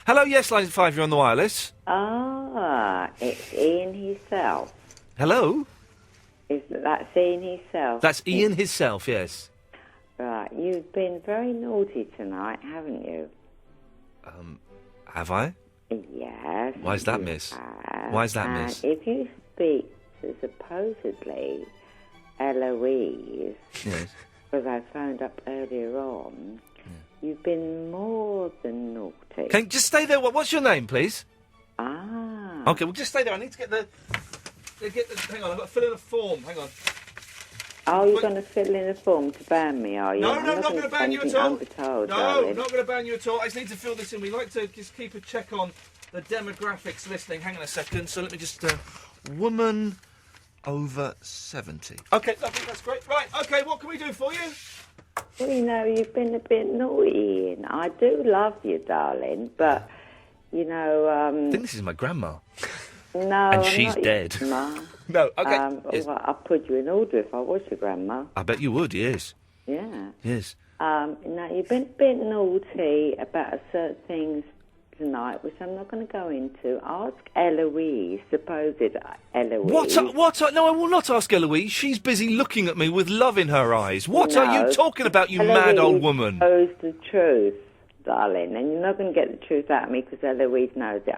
Hello, yes, line 5, you're on the wireless. Ah, it's Ian himself. Hello? That's Ian himself. That's Ian himself, yes. Right, you've been very naughty tonight, haven't you? Have I? Yes. Why's that, miss? Why's that, miss? If you speak to supposedly Eloise, Yes. because I phoned up earlier on, you've been more than naughty. Can you just stay there? What's your name, please? Ah. Okay, well, just stay there. I need to get the... Hang on, I've got to fill in a form. Hang on. Oh, you're going to fill in a form to ban me, are you? No, I'm not going to ban you at all. Unbetold, no, darling. not going to ban you at all. I just need to fill this in. We like to just keep a check on the demographics listening. Hang on a second. So let me just... woman over 70. Okay, lovely, that's great. Right, okay, what can we do for you? Well, you know, you've been a bit naughty, and I do love you, darling, but, you know... I think this is my grandma. No, and I'm she's not dead. Your grandma. No, okay. Yes. Well, I'd put you in order if I was your grandma. I bet you would, yes. Yeah. Yes. Now, you've been a bit naughty about certain things tonight, which I'm not going to go into. Ask Eloise, supposed Eloise. What? No, I will not ask Eloise. She's busy looking at me with love in her eyes. What are you talking about, you Eloise mad old woman? knows the truth, darling, and you're not going to get the truth out of me because Eloise knows it.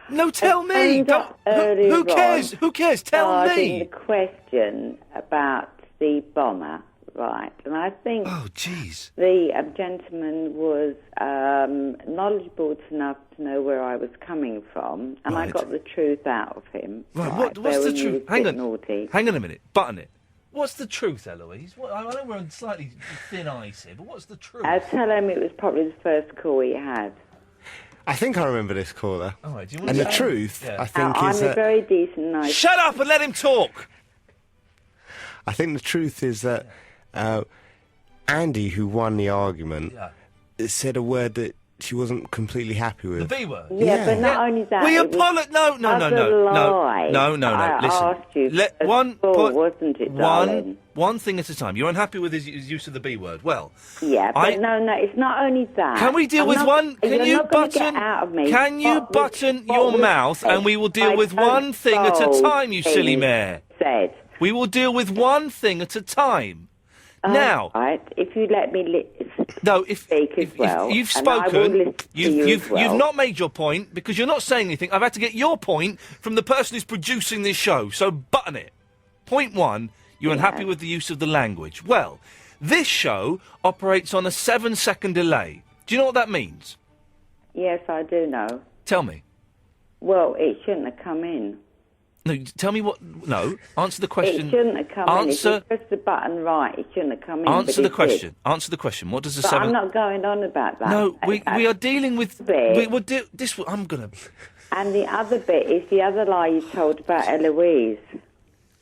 No, tell me. Who cares? Who cares? Tell me. The question about the bomber, right? And I think. Oh, jeez. The gentleman was knowledgeable enough to know where I was coming from, and I got the truth out of him. Right. What's the truth? Hang on. Naughty. Hang on a minute. Button it. What's the truth, Eloise? I know we're on slightly thin ice here, but what's the truth? I tell him it was probably the first call he had. I think I remember this caller. All right, do you want and to the truth, I think, I'm is a that... very decent, nice... Shut up and let him talk! I think the truth is that Andy, who won the argument, said a word that she wasn't completely happy with. The B word? Yeah, but not only that... We apologise... No. Listen. Wasn't it, darling? One thing at a time. You're unhappy with his use of the B word. Well... Yeah, but no, it's not only that. Can we deal with one... Can you button... out of me. Can you button your mouth and we will deal with one thing at a time, you silly mare? Said. We will deal with one thing at a time. Now... Right, if you let me... If you've spoken, you've not made your point because you're not saying anything. I've had to get your point from the person who's producing this show. So button it. Point one, you're unhappy with the use of the language. Well, this show operates on a 7-second delay. Do you know what that means? Yes, I do know. Tell me. Well, it shouldn't have come in. No, tell me what... No, answer the question. It shouldn't have come in. If you press the button right, it shouldn't have come in. Answer the question. Answer the question. What does the but I'm not going on about that. No, we are dealing with... I'm going to... And the other bit is the other lie you told about Eloise.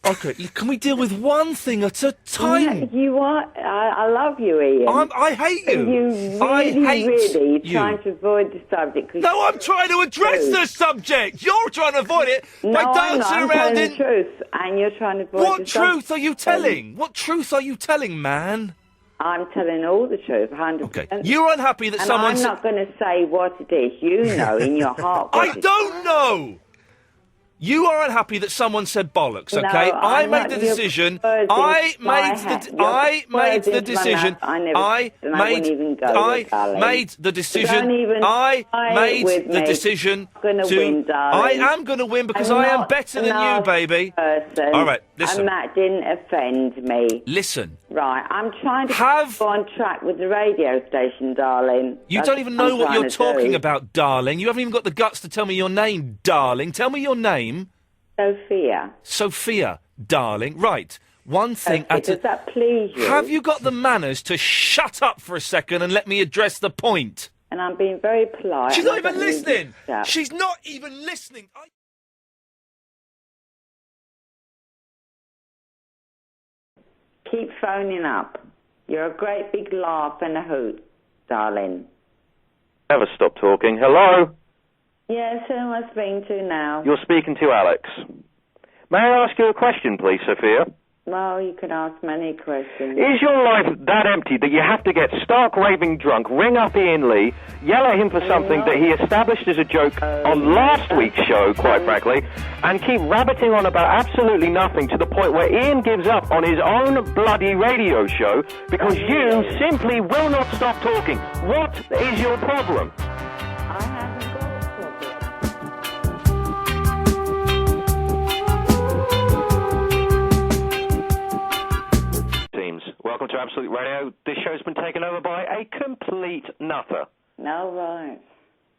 Okay, can we deal with one thing at a time? You are... I love you, Ian. I hate you. I really trying to avoid the subject. No, I'm trying to address the subject. You're trying to avoid it by dancing I'm around telling the truth, and you're trying to avoid What truth are you telling? What truth are you telling, man? I'm telling all the truth, 100%. Okay, you're unhappy that someone... I'm not going to say what it is. You know in your heart I don't know! You are unhappy that someone said bollocks, okay? No, I made the decision. I made the decision. I made the decision. I made the decision to... I am going to win because I am better than you, baby. All right, listen. And that didn't offend me. Listen. Right, I'm trying to go on track with the radio station, darling. You don't even know what you're talking about, darling. You haven't even got the guts to tell me your name, darling. Tell me your name. Sophia. Sophia, darling. Right. One thing at a... Does that please you? Have you got the manners to shut up for a second and let me address the point? And I'm being very polite. She's not even listening. She's not even listening. Keep phoning up. You're a great big laugh and a hoot, darling. Never stop talking. Hello? Yes, who am I speaking to now? You're speaking to Alex. May I ask you a question, please, Sophia? Well, you can ask many questions. Is your life that empty that you have to get stark raving drunk, ring up Iain Lee, yell at him for something that he established as a joke on last week's show, quite frankly, and keep rabbiting on about absolutely nothing to the point where Iain gives up on his own bloody radio show because you simply will not stop talking? What is your problem? I haven't got a problem. Welcome to Absolute Radio. This show's been taken over by a complete nutter. No, right.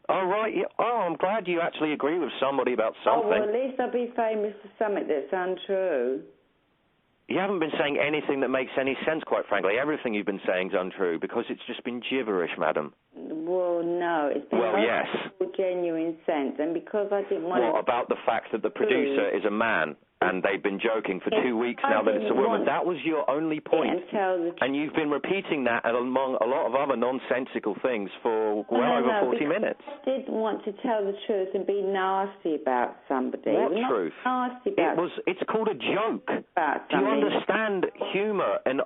Oh, right. Yeah. Oh, I'm glad you actually agree with somebody about something. Oh, well, at least I'll be famous for something that's untrue. You haven't been saying anything that makes any sense, quite frankly. Everything you've been saying is untrue because it's just been gibberish, madam. Well, no, it's been yes. Genuine sense, and because I didn't want What about the fact that the producer is a man? And they've been joking for 2 weeks now that it's a woman. That was your only point. And you've been repeating that among a lot of other nonsensical things for well over 40 minutes. I didn't want to tell the truth and be nasty about somebody. What Not truth? Nasty about It's called a joke. About do you understand humour? And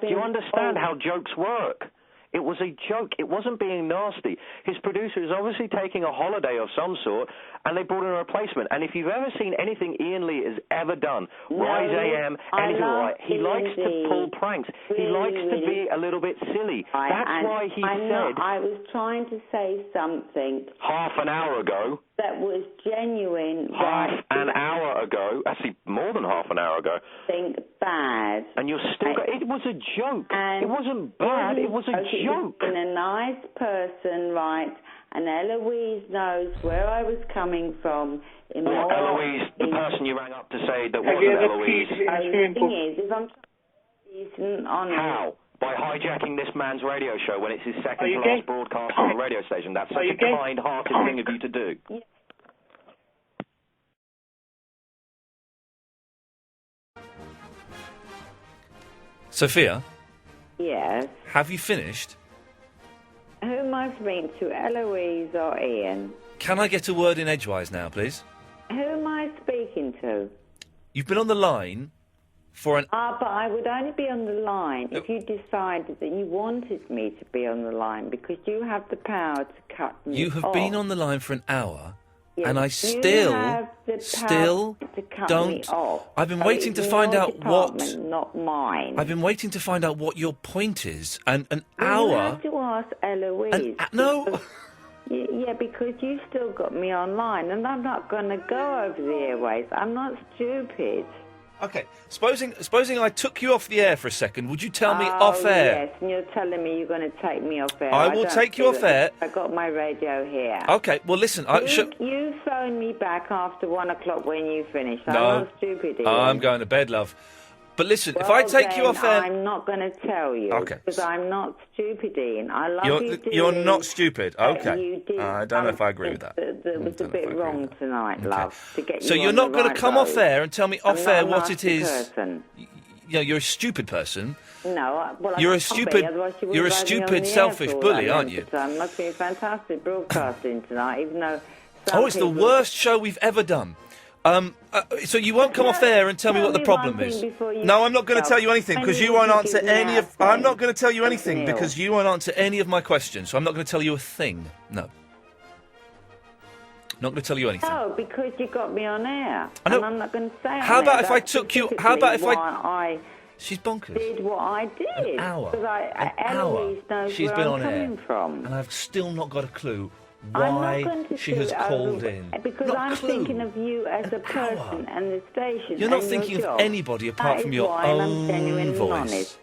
do you understand how jokes work? It was a joke. It wasn't being nasty. His producer is obviously taking a holiday of some sort, and they brought in a replacement. And if you've ever seen anything Iain Lee has ever done, Rise AM, anything like he likes to pull pranks. He likes to be a little bit silly. That's why he said... I was trying to say something... Half an hour ago. That was genuine. Half an hour ago. Actually, more than half an hour ago. Think bad. And you're still... It was a joke. It wasn't bad. It was a joke. You've been a nice person, right? And Eloise knows where I was coming from. Eloise, the person you rang up to say that wasn't Eloise. The thing is, if I'm decent on how? By hijacking this man's radio show when it's his second to last broadcast on the radio station. That's such a kind-hearted thing of you to do. Yeah. Sophia? Yes? Have you finished? Who am I speaking to, Eloise or Iain? Can I get a word in edgewise now, please? Who am I speaking to? You've been on the line for an... but I would only be on the line if you decided that you wanted me to be on the line, because you have the power to cut me off. You have been on the line for an hour, and I still don't... Me off. I've been waiting to find out what... not mine. I've been waiting to find out what your point is, and an hour... You have to ask Eloise. No... Yeah, because you still got me online, and I'm not going to go over the airways. I'm not stupid. Okay, supposing I took you off the air for a second, would you tell me off air? Yes, and you're telling me you're going to take me off air. I will take you off air. I got my radio here. Okay, well listen, you phone me back after 1 o'clock when you finish. I'm No, not stupid. Iain. I'm going to bed, love. But listen, if I take you off air... I'm not going to tell you. Okay. Because I'm not stupid, Iain. I love you dearly. You're not stupid. Okay. You did I don't know if I agree with that. That was a bit wrong tonight, love. To get so you you're on not the going right to come road. off air and tell me off air what it is... Person. You're a stupid person. No, well, you're I a stupid, you're a stupid, selfish bully, aren't you? It must be fantastic broadcasting tonight, even though... it's the worst show we've ever done. So you won't come off air and tell me what the problem is. No, I'm not going to tell you anything because you won't answer any of... I'm not going to tell you anything because you won't answer any of my questions. So I'm not going to tell you a thing. No. Not going to tell you anything. No, because you got me on air. I know. And I'm not going to say How about if I took you... How about if I... She's bonkers. Did what I did. An hour. Eloise knows she's where been I'm on coming air. From. And I've still not got a clue why she has called in. Because I'm thinking of you as a person and the station. You're not thinking of anybody apart from your own voice.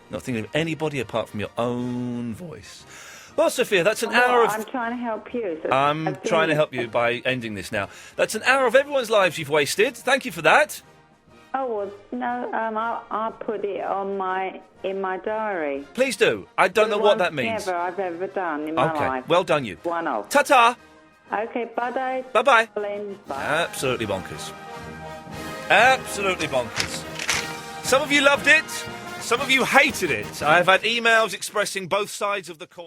Not thinking of anybody apart from your own voice. Well, Sophia, that's an hour of... I'm trying to help you. So I'm trying to help you by ending this now. That's an hour of everyone's lives you've wasted. Thank you for that. Oh, well, no, I'll put it on in my diary. Please do. I don't know what that means. I've ever done in my life. Well done, you. One off. Ta-ta. Okay, bye-bye. Bye-bye. Bye. Absolutely bonkers. Absolutely bonkers. Some of you loved it. Some of you hated it. I've had emails expressing both sides of the coin.